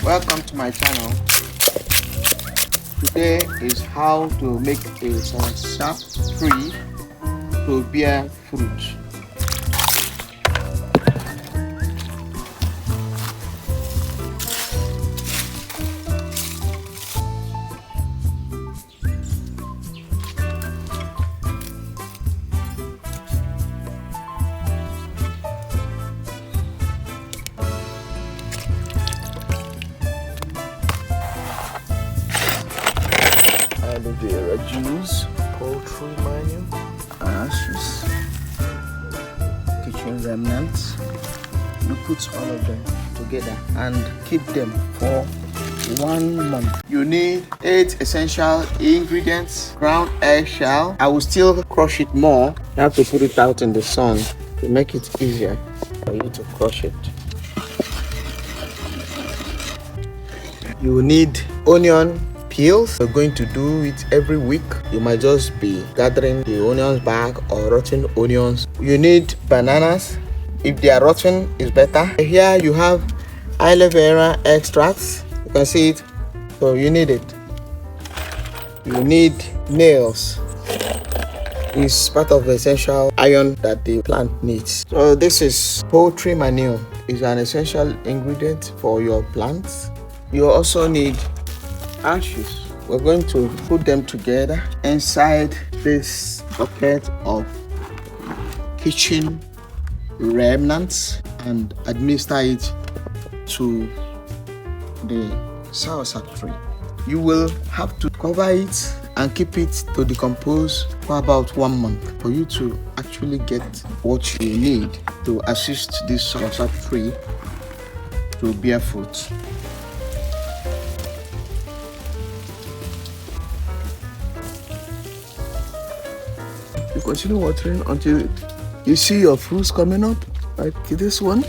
Welcome to my channel. Today is how to make a soursop tree to bear fruit. The juice, poultry manure, ashes, kitchen remnants. You put all of them together and keep them for 1 month. You need 8 essential ingredients. Ground eggshell. I will still crush it more. You have to put it out in the sun to make it easier for you to crush it. You will need onion peels. You're going to do it every week. You might just be gathering the onions back or rotten onions. You need bananas. If they are rotten, it's better. Here you have aloe vera extracts. You can see it. So you need it. You need nails. It's part of the essential iron that the plant needs. So this is poultry manure. It's an essential ingredient for your plants. You also need ashes. We're going to put them together inside this bucket of kitchen remnants and administer it to the soursop tree. You will have to cover it and keep it to decompose for about 1 month for you to actually get what you need to assist this soursop tree to bear fruit. You continue watering until you see your fruits coming up, like this one.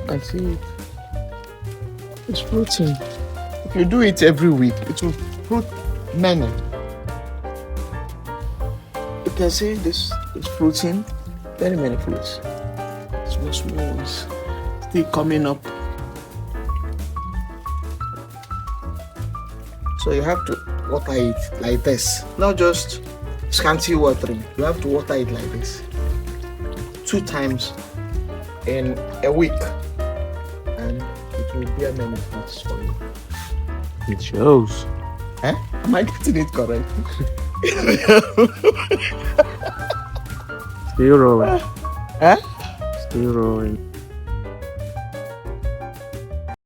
I see it. It's fruiting. If you do it every week, it will fruit many. You can see this is fruiting, very many fruits. Small ones still coming up. So you have to water it like this, not just scanty watering. You have to water it like this 2 times in a week, and it will bear many fruits for you. It shows. Am I getting it correct? Still rolling. Huh? Still rolling.